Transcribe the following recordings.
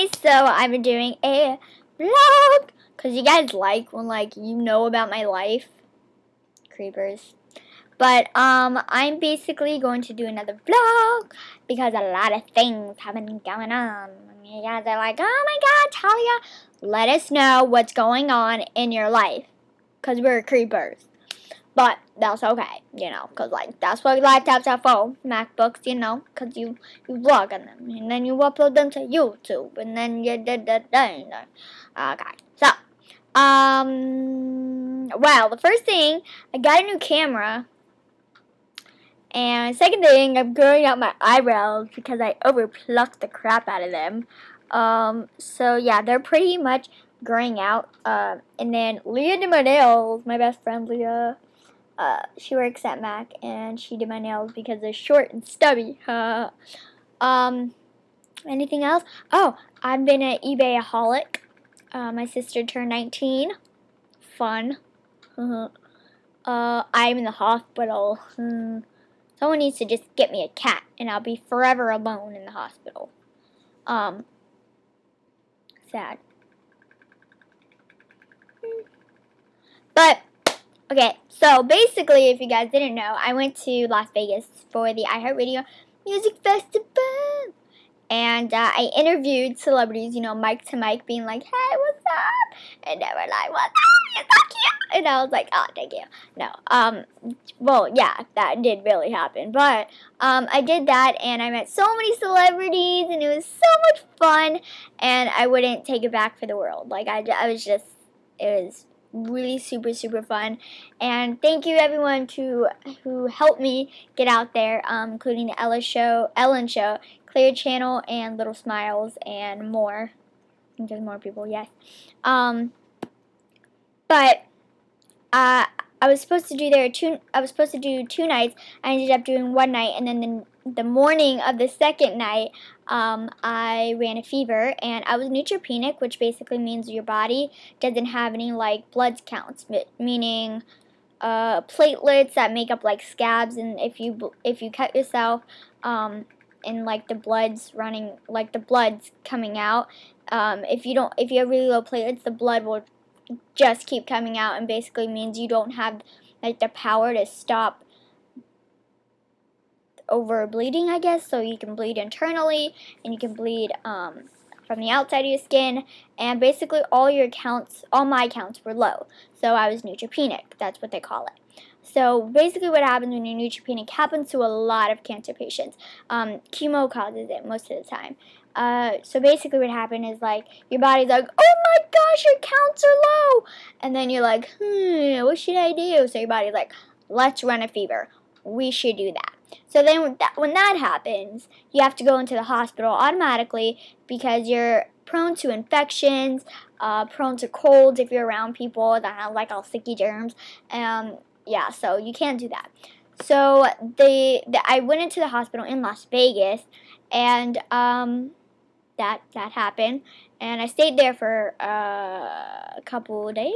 guys, so I've been doing a vlog because you guys like when you know about my life. Creepers. But I'm basically going to do another vlog because a lot of things have been going on. You guys are like, oh my god, Talia, let us know what's going on in your life because we're creepers. But that's okay, you know, because that's what laptops are for, MacBooks, you know, because you vlog on them, and then you upload them to YouTube, and then you okay, so, well, the first thing, I got a new camera, and second thing, I'm growing out my eyebrows because I overplucked the crap out of them, so yeah, they're pretty much growing out, and then Leah did my nails, my best friend Leah. She works at Mac, and she did my nails because they're short and stubby. Anything else? Oh, I've been an eBay-aholic. My sister turned 19. Fun. I'm in the hospital. Someone needs to just get me a cat, and I'll be forever alone in the hospital. Sad. But okay, so basically, if you guys didn't know, I went to Las Vegas for the iHeartRadio Music Festival. And I interviewed celebrities, you know, mic to mic, being like, hey, what's up? And they were like, what's up? You're so cute. And I was like, oh, thank you. No, well, yeah, that did really happen. But I did that, and I met so many celebrities, and it was so much fun. And I wouldn't take it back for the world. Like, it was really super fun, and thank you everyone who helped me get out there, including the Ellen Show, Clear Channel, and Little Smiles, and more. I think there's more people, yes. But I was supposed to do two nights. I ended up doing one night, and then the morning of the second night, I ran a fever, and I was neutropenic, which basically means your body doesn't have any blood counts, meaning platelets that make up scabs, and if you cut yourself, and the blood's running, the blood's coming out, if you have really low platelets, the blood will just keep coming out, and basically means you don't have the power to stop over bleeding, I guess. So you can bleed internally, and you can bleed from the outside of your skin, and basically all my counts were low, so I was neutropenic. That's what they call it. So basically what happens when you're neutropenic happens to a lot of cancer patients. Chemo causes it most of the time. So basically what happened is your body's like, oh my gosh, your counts are low, and then you're like, what should I do? So your body's like, let's run a fever. We should do that. So then when that happens, you have to go into the hospital automatically because you're prone to infections, prone to colds if you're around people that have all sticky germs. Yeah, so you can't do that. So I went into the hospital in Las Vegas, and that happened, and I stayed there for a couple days.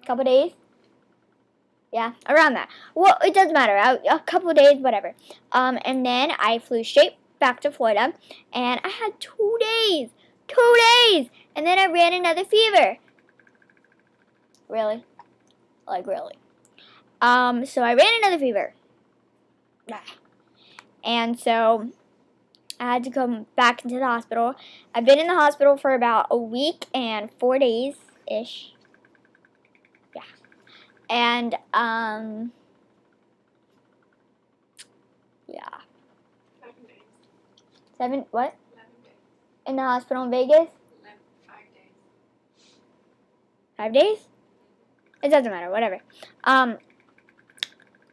Couple days. Yeah, around that. Well, it doesn't matter. A couple of days, whatever. And then I flew straight back to Florida, and I had 2 days. 2 days! And then I ran another fever. Really? Really. So I ran another fever. And so I had to come back into the hospital. I've been in the hospital for about a week and 4 days-ish. Yeah. And, yeah. 7 days. What? 11 days. In the hospital in Vegas? 5 days. 5 days? It doesn't matter, whatever.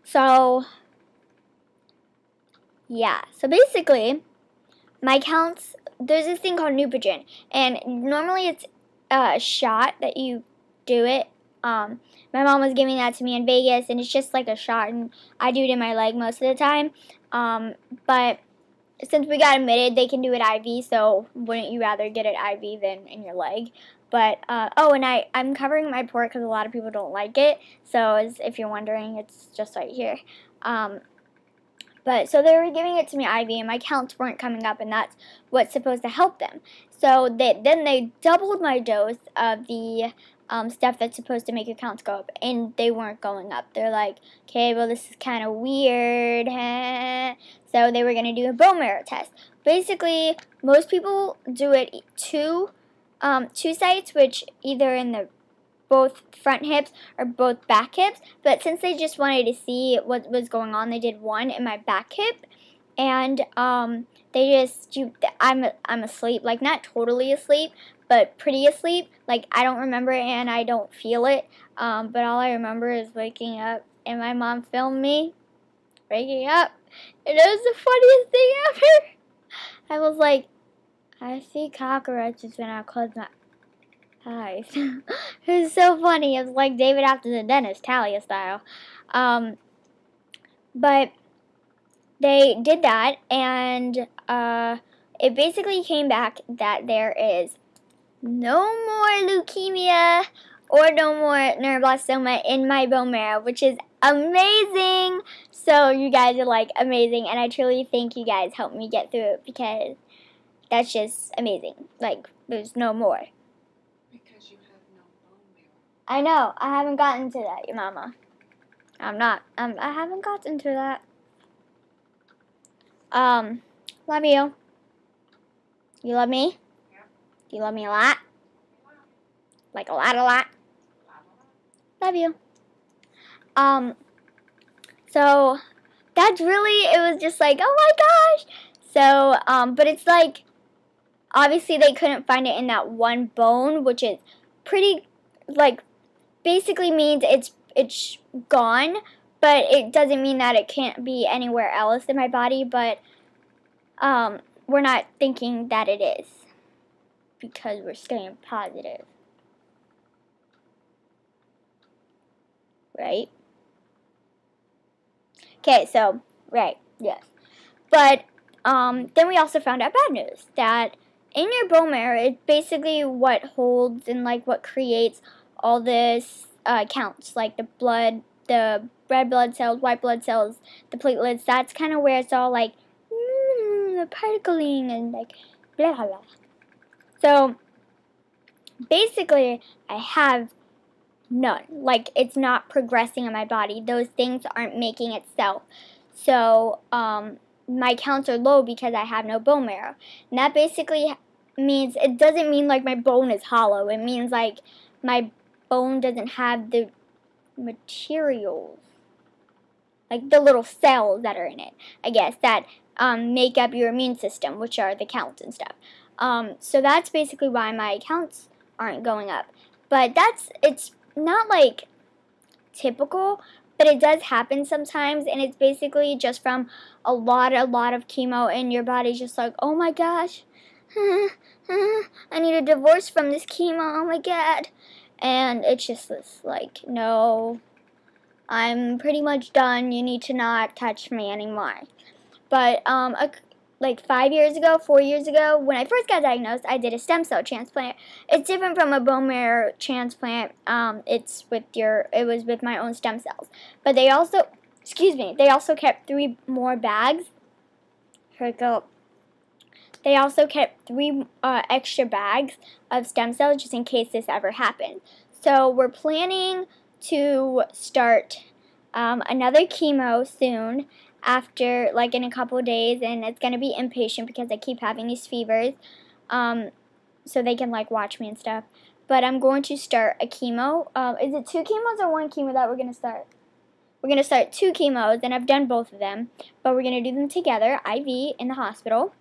So, yeah. So basically, my counts, there's this thing called Neupogen, and normally it's a shot that you do it. My mom was giving that to me in Vegas, and it's just a shot, and I do it in my leg most of the time. But since we got admitted, they can do it IV, so wouldn't you rather get it IV than in your leg? But, oh, and I'm covering my port because a lot of people don't like it, so if you're wondering, it's just right here. But so they were giving it to me IV, and my counts weren't coming up, and that's what's supposed to help them. So then they doubled my dose of the stuff that's supposed to make your counts go up, and they weren't going up. They're like, okay, well, this is kind of weird. So they were going to do a bone marrow test. Basically, most people do it two sites, which either in the both front hips or both back hips, but since they just wanted to see what was going on, they did one in my back hip, and I'm asleep, like not totally asleep, but pretty asleep, like I don't remember it and I don't feel it, but all I remember is waking up, and my mom filmed me waking up, and it was the funniest thing ever. I was like, I see cockroaches when I close my eyes. It was so funny. It was like David after the dentist, Talia style. But they did that, and it basically came back that there is no more leukemia or no more neuroblastoma in my bone marrow, which is amazing. So you guys are like amazing, and I truly think you guys helped me get through it, because that's just amazing. Like, there's no more. Because you have no bone marrow. I know. I haven't gotten to that, your mama. I haven't gotten to that. Love you. You love me? Yeah. You love me a lot? Like a lot? Love you. So that's really, it was just like, oh my gosh. So, but it's like, obviously they couldn't find it in that one bone, which is pretty, like, basically means it's gone, but it doesn't mean that it can't be anywhere else in my body, but we're not thinking that it is, because we're staying positive. Right? Okay, so, right, yes. But then we also found out bad news, that in your bone marrow, it's basically what holds and like what creates all this counts, like the blood, the red blood cells, white blood cells, the platelets. That's kind of where it's all like the particling and like blah blah blah. So basically, I have none. Like, it's not progressing in my body. Those things aren't making itself. So my counts are low because I have no bone marrow. And that basically means, it doesn't mean like my bone is hollow. It means like my bone doesn't have the materials, like the little cells that are in it, I guess, that make up your immune system, which are the counts and stuff. So that's basically why my counts aren't going up. But it's not like typical, but it does happen sometimes, and it's basically just from a lot of chemo, and your body's just like, oh my gosh, I need a divorce from this chemo, oh my god. And it's just this, like, no, I'm pretty much done, you need to not touch me anymore. But like 4 years ago, when I first got diagnosed, I did a stem cell transplant. It's different from a bone marrow transplant. It was with my own stem cells. But they also kept 3 more bags. They also kept 3 extra bags of stem cells just in case this ever happened. So we're planning to start another chemo soon, after, like, in a couple of days, and it's going to be inpatient because I keep having these fevers, so they can, like, watch me and stuff. But I'm going to start a chemo. Is it 2 chemos or 1 chemo that we're going to start? We're going to start 2 chemos, and I've done both of them, but we're going to do them together, IV, in the hospital,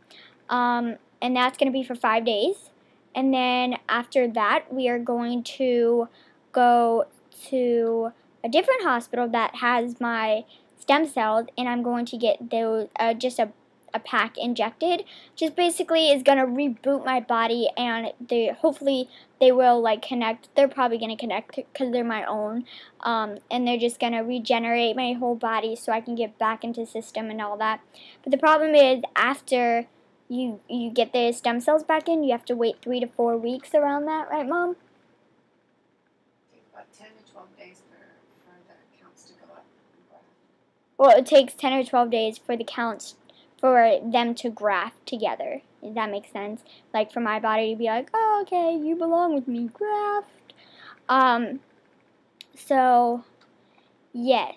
and that's going to be for 5 days. And then after that, we are going to go to a different hospital that has my stem cells, and I'm going to get those, just a pack injected. Just basically is going to reboot my body, and hopefully they will, like, connect. They're probably going to connect because they're my own, and they're just going to regenerate my whole body so I can get back into the system and all that. But the problem is, after you get the stem cells back in, you have to wait 3 to 4 weeks around that, right, Mom? Take about 10 to 12 days for the counts to go up. well, it takes 10 or 12 days for the counts, for them to graft together. Does that make sense? Like for my body to be like, oh, okay, you belong with me, graft. So, yes.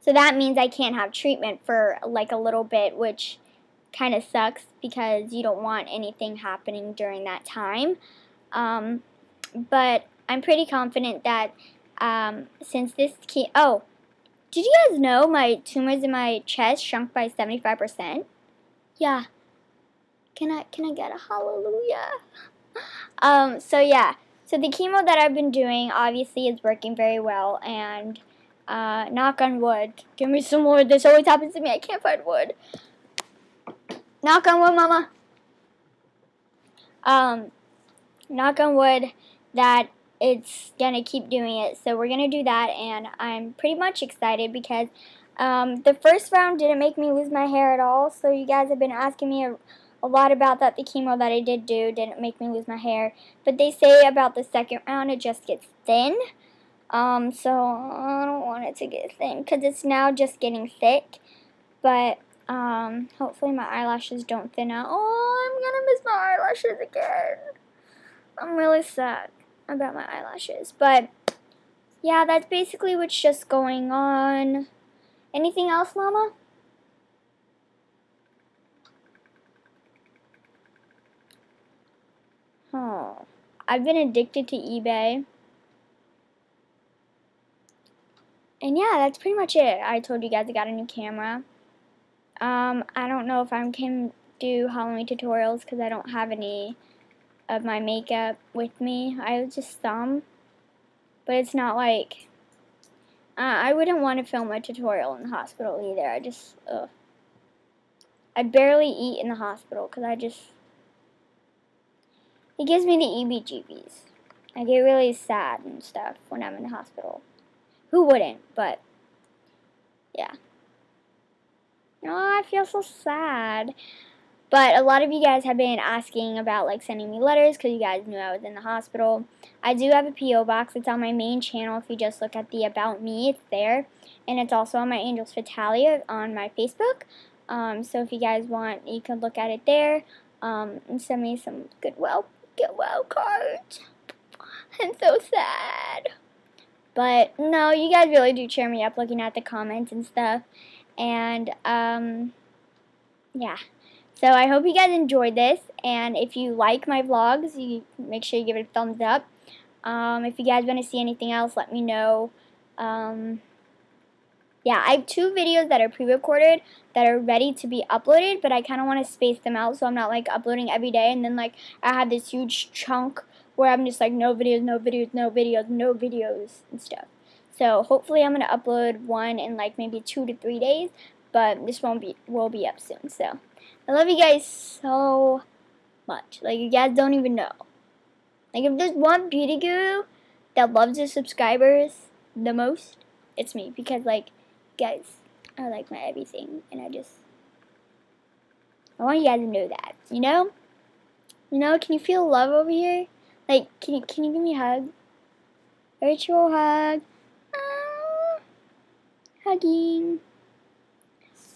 So that means I can't have treatment for like a little bit, which kind of sucks because you don't want anything happening during that time. But I'm pretty confident that since this oh, did you guys know my tumors in my chest shrunk by 75%? Yeah. Can I get a hallelujah? So yeah. So the chemo that I've been doing obviously is working very well, and knock on wood. Give me some wood. This always happens to me. I can't find wood. Knock on wood, mama. Knock on wood that it's gonna keep doing it. So we're gonna do that, and I'm pretty much excited because the first round didn't make me lose my hair at all. So you guys have been asking me a lot about that. The chemo that I did do didn't make me lose my hair, but they say about the second round it just gets thin. So I don't want it to get thin because it's now just getting thick. But hopefully my eyelashes don't thin out. Oh, I'm gonna miss my eyelashes again. I'm really sad about my eyelashes. But yeah, that's basically what's just going on. Anything else, Mama? Oh, I've been addicted to eBay. And yeah, that's pretty much it. I told you guys I got a new camera. I don't know if I can do Halloween tutorials because I don't have any of my makeup with me. I just some, but it's not like I wouldn't want to film a tutorial in the hospital either. I barely eat in the hospital because it gives me the EBGBs. I get really sad and stuff when I'm in the hospital. Who wouldn't? But yeah. Oh, I feel so sad. But a lot of you guys have been asking about like sending me letters because you guys knew I was in the hospital. I do have a P.O. box. It's on my main channel. If you just look at the About Me, it's there. And it's also on my Angels Fatalia on my Facebook. So if you guys want, you can look at it there. And send me some get well cards. I'm so sad. But no, you guys really do cheer me up looking at the comments and stuff. And yeah. So I hope you guys enjoyed this, and if you like my vlogs, you make sure you give it a thumbs up. If you guys want to see anything else, let me know. Yeah, I have 2 videos that are pre-recorded that are ready to be uploaded, but I kind of want to space them out so I'm not like uploading every day, and then like I have this huge chunk where I'm just like no videos and stuff. So hopefully I'm gonna upload one in like maybe 2 to 3 days, but this will be up soon. So I love you guys so much. Like, you guys don't even know. Like, if there's one beauty guru that loves his subscribers the most, it's me. Because, like, guys are like my everything. And I want you guys to know that. You know? You know, can you feel love over here? Like, can you give me a hug? Virtual hug. Hugging.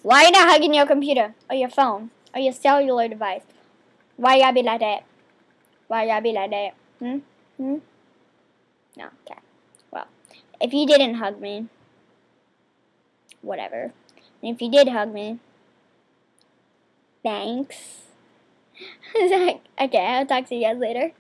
Why are you not hugging your computer or your phone or your cellular device? Why y'all be like that? Why y'all be like that? No, okay. Well, if you didn't hug me, whatever. And if you did hug me, thanks. Okay, I'll talk to you guys later.